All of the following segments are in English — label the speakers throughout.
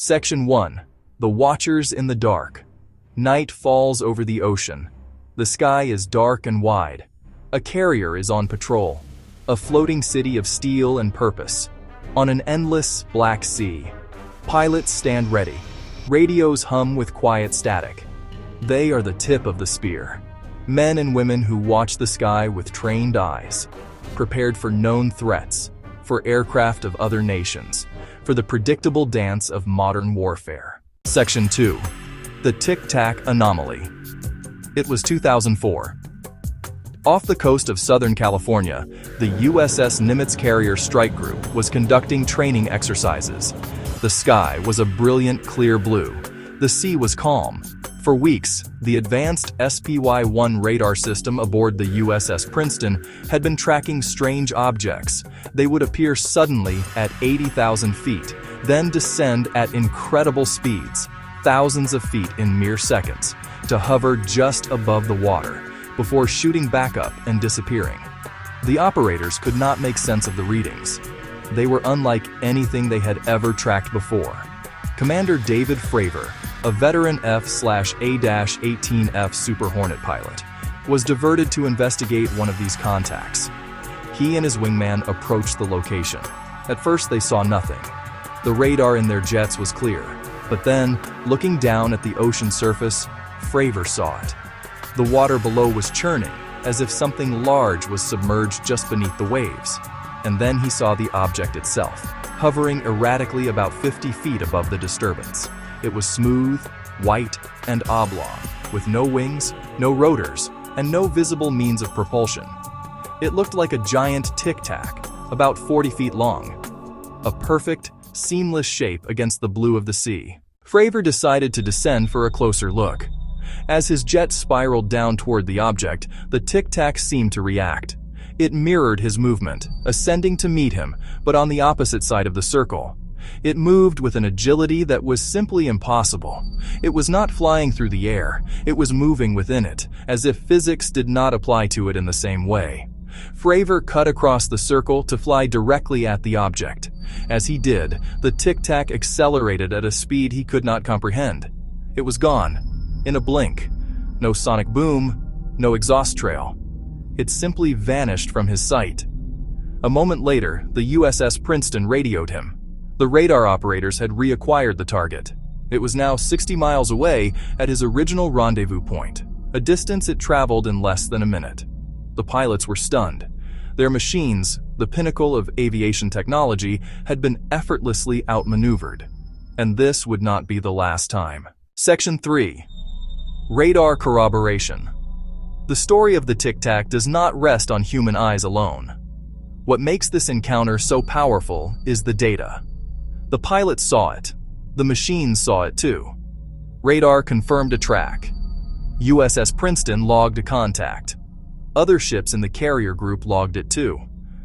Speaker 1: Section 1. The Watchers in the Dark. Night falls over the ocean. The sky is dark and wide. A carrier is on patrol. A floating city of steel and purpose. On an endless, black sea. Pilots stand ready. Radios hum with quiet static. They are the tip of the spear. Men and women who watch the sky with trained eyes. Prepared for known threats. For aircraft of other nations. For the predictable dance of modern warfare. Section 2. The Tic Tac Anomaly. It was 2004. Off the coast of Southern California, the USS Nimitz Carrier Strike Group was conducting training exercises. The sky was a brilliant clear blue. The sea was calm. For weeks, the advanced SPY-1 radar system aboard the USS Princeton had been tracking strange objects. They would appear suddenly at 80,000 feet, then descend at incredible speeds, thousands of feet in mere seconds, to hover just above the water, before shooting back up and disappearing. The operators could not make sense of the readings. They were unlike anything they had ever tracked before. Commander David Fravor, a veteran F/A-18F Super Hornet pilot, was diverted to investigate one of these contacts. He and his wingman approached the location. At first they saw nothing. The radar in their jets was clear, but then, looking down at the ocean surface, Fravor saw it. The water below was churning, as if something large was submerged just beneath the waves. And then he saw the object itself, hovering erratically about 50 feet above the disturbance. It was smooth, white, and oblong, with no wings, no rotors, and no visible means of propulsion. It looked like a giant tic-tac, about 40 feet long. A perfect, seamless shape against the blue of the sea. Fravor decided to descend for a closer look. As his jet spiraled down toward the object, the tic-tac seemed to react. It mirrored his movement, ascending to meet him, but on the opposite side of the circle. It moved with an agility that was simply impossible. It was not flying through the air, it was moving within it, as if physics did not apply to it in the same way. Fravor cut across the circle to fly directly at the object. As he did, the tic-tac accelerated at a speed he could not comprehend. It was gone, in a blink. No sonic boom, no exhaust trail. It simply vanished from his sight. A moment later, the USS Princeton radioed him. The radar operators had reacquired the target. It was now 60 miles away at his original rendezvous point, a distance it traveled in less than a minute. The pilots were stunned. Their machines, the pinnacle of aviation technology, had been effortlessly outmaneuvered. And this would not be the last time. Section 3. Radar Corroboration. The story of the tic-tac does not rest on human eyes alone. What makes this encounter so powerful is the data. The pilots saw it. The machines saw it too. Radar confirmed a track. USS Princeton logged a contact. Other ships in the carrier group logged it too.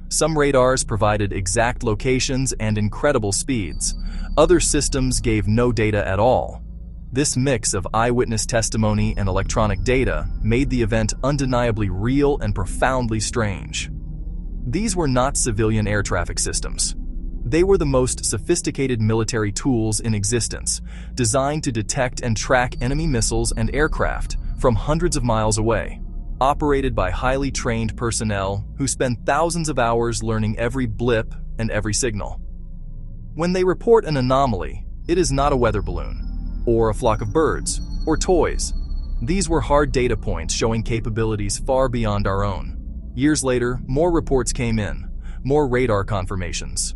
Speaker 1: Some radars provided exact locations and incredible speeds. Other systems gave no data at all. This mix of eyewitness testimony and electronic data made the event undeniably real and profoundly strange. These were not civilian air traffic systems. They were the most sophisticated military tools in existence, designed to detect and track enemy missiles and aircraft from hundreds of miles away, operated by highly trained personnel who spend thousands of hours learning every blip and every signal. When they report an anomaly, it is not a weather balloon, or a flock of birds, or toys. These were hard data points showing capabilities far beyond our own. Years later, more reports came in, more radar confirmations.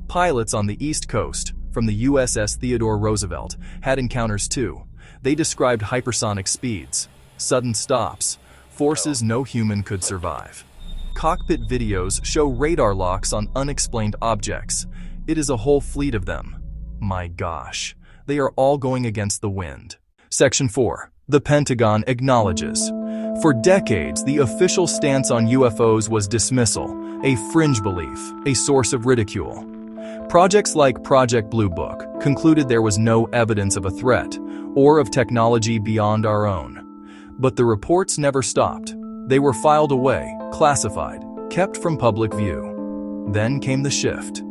Speaker 1: Pilots on the East Coast, from the USS Theodore Roosevelt, had encounters too. They described hypersonic speeds, sudden stops, forces no human could survive. Cockpit videos show radar locks on unexplained objects. It is a whole fleet of them. My gosh. They are all going against the wind. Section 4. The Pentagon acknowledges. For decades, the official stance on UFOs was dismissal, a fringe belief, a source of ridicule. Projects like Project Blue Book concluded there was no evidence of a threat or of technology beyond our own. But the reports never stopped. They were filed away, classified, kept from public view. Then came the shift.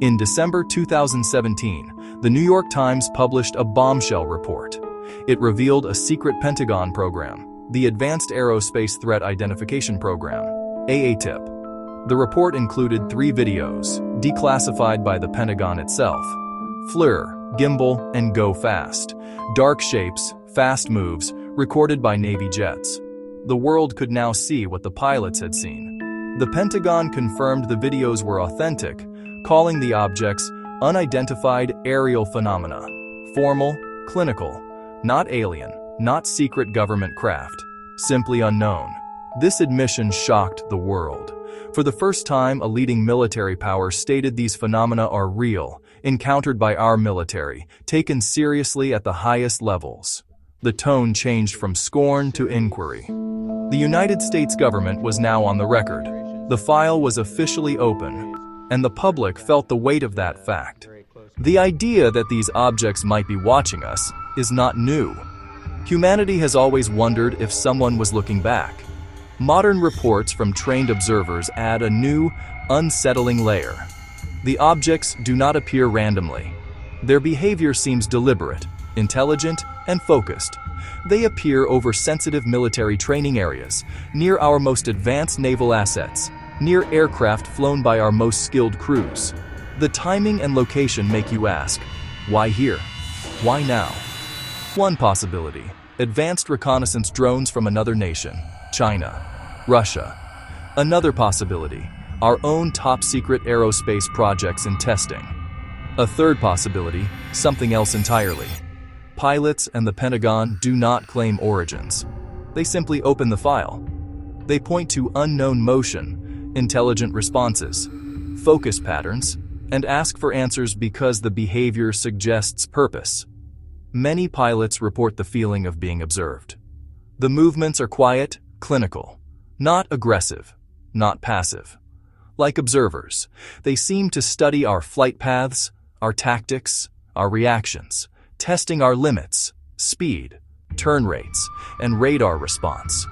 Speaker 1: In December 2017, the New York Times published a bombshell report. It revealed a secret Pentagon program, the Advanced Aerospace Threat Identification Program, AATIP. The report included 3 videos, declassified by the Pentagon itself. FLIR, gimbal, and go fast. Dark shapes, fast moves, recorded by Navy jets. The world could now see what the pilots had seen. The Pentagon confirmed the videos were authentic, calling the objects unidentified aerial phenomena. Formal, clinical, not alien, not secret government craft, simply unknown. This admission shocked the world. For the first time, a leading military power stated these phenomena are real, encountered by our military, taken seriously at the highest levels. The tone changed from scorn to inquiry. The United States government was now on the record. The file was officially open, and the public felt the weight of that fact. The idea that these objects might be watching us is not new. Humanity has always wondered if someone was looking back. Modern reports from trained observers add a new, unsettling layer. The objects do not appear randomly. Their behavior seems deliberate, intelligent, and focused. They appear over sensitive military training areas, near our most advanced naval assets, near aircraft flown by our most skilled crews. The timing and location make you ask, why here? Why now? One possibility: advanced reconnaissance drones from another nation, China, Russia. Another possibility: our own top-secret aerospace projects in testing. A third possibility: something else entirely. Pilots and the Pentagon do not claim origins. They simply open the file. They point to unknown motion, intelligent responses, focus patterns, and ask for answers because the behavior suggests purpose. Many pilots report the feeling of being observed. The movements are quiet, clinical, not aggressive, not passive. Like observers, they seem to study our flight paths, our tactics, our reactions, testing our limits, speed, turn rates, and radar response.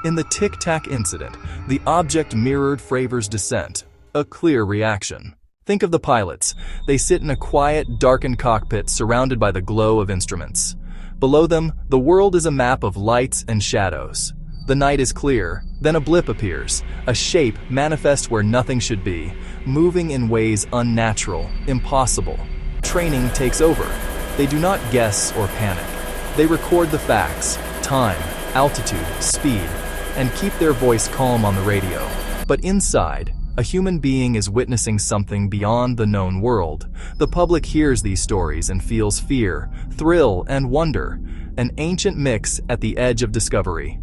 Speaker 1: In the Tic Tac incident, the object mirrored Fravor's descent, a clear reaction. Think of the pilots. They sit in a quiet, darkened cockpit surrounded by the glow of instruments. Below them, the world is a map of lights and shadows. The night is clear, then a blip appears, a shape manifest where nothing should be, moving in ways unnatural, impossible. Training takes over. They do not guess or panic. They record the facts, time, altitude, speed, and keep their voice calm on the radio. But inside, a human being is witnessing something beyond the known world. The public hears these stories and feels fear, thrill, and wonder, an ancient mix at the edge of discovery.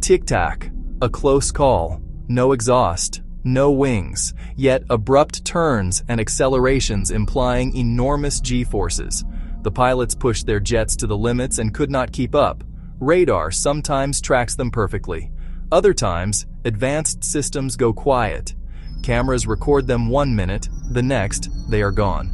Speaker 1: Tic Tac, a close call, no exhaust, no wings, yet abrupt turns and accelerations implying enormous G-forces. The pilots pushed their jets to the limits and could not keep up. Radar sometimes tracks them perfectly. Other times, advanced systems go quiet. Cameras record them 1 minute, the next, they are gone.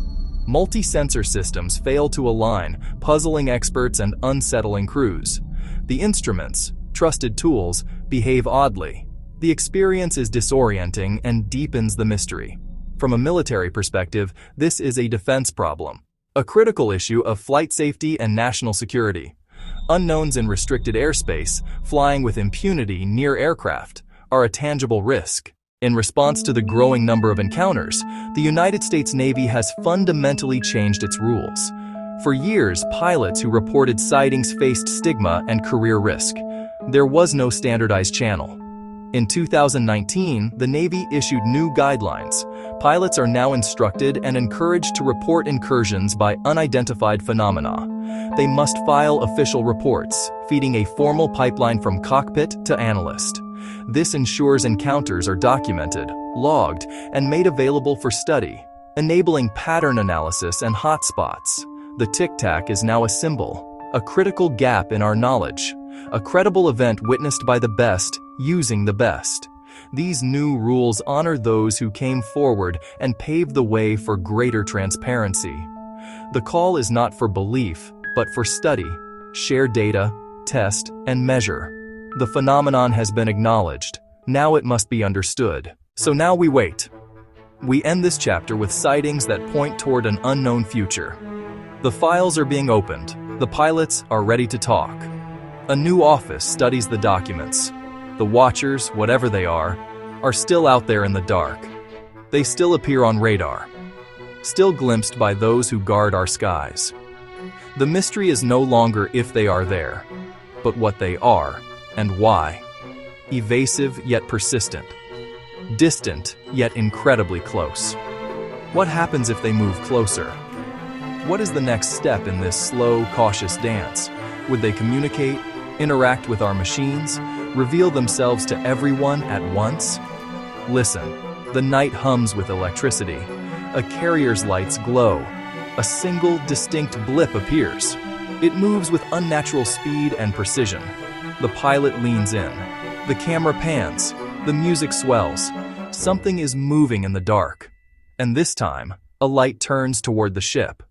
Speaker 1: Multi-sensor systems fail to align, puzzling experts and unsettling crews. The instruments, trusted tools, behave oddly. The experience is disorienting and deepens the mystery. From a military perspective, this is a defense problem, a critical issue of flight safety and national security. Unknowns in restricted airspace, flying with impunity near aircraft, are a tangible risk. In response to the growing number of encounters, the United States Navy has fundamentally changed its rules. For years, pilots who reported sightings faced stigma and career risk. There was no standardized channel. In 2019, the Navy issued new guidelines. Pilots are now instructed and encouraged to report incursions by unidentified phenomena. They must file official reports, feeding a formal pipeline from cockpit to analyst. This ensures encounters are documented, logged, and made available for study, enabling pattern analysis and hotspots. The Tic Tac is now a symbol, a critical gap in our knowledge, a credible event witnessed by the best, using the best. These new rules honor those who came forward and paved the way for greater transparency. The call is not for belief, but for study. Share data, test, and measure. The phenomenon has been acknowledged. Now it must be understood. So now we wait. We end this chapter with sightings that point toward an unknown future. The files are being opened. The pilots are ready to talk. A new office studies the documents. The watchers, whatever they are still out there in the dark. They still appear on radar, still glimpsed by those who guard our skies. The mystery is no longer if they are there, but what they are and why. Evasive yet persistent. Distant yet incredibly close. What happens if they move closer? What is the next step in this slow, cautious dance? Would they communicate, interact with our machines, reveal themselves to everyone at once? Listen, the night hums with electricity. A carrier's lights glow. A single, distinct blip appears. It moves with unnatural speed and precision. The pilot leans in. The camera pans. The music swells. Something is moving in the dark. And this time, a light turns toward the ship.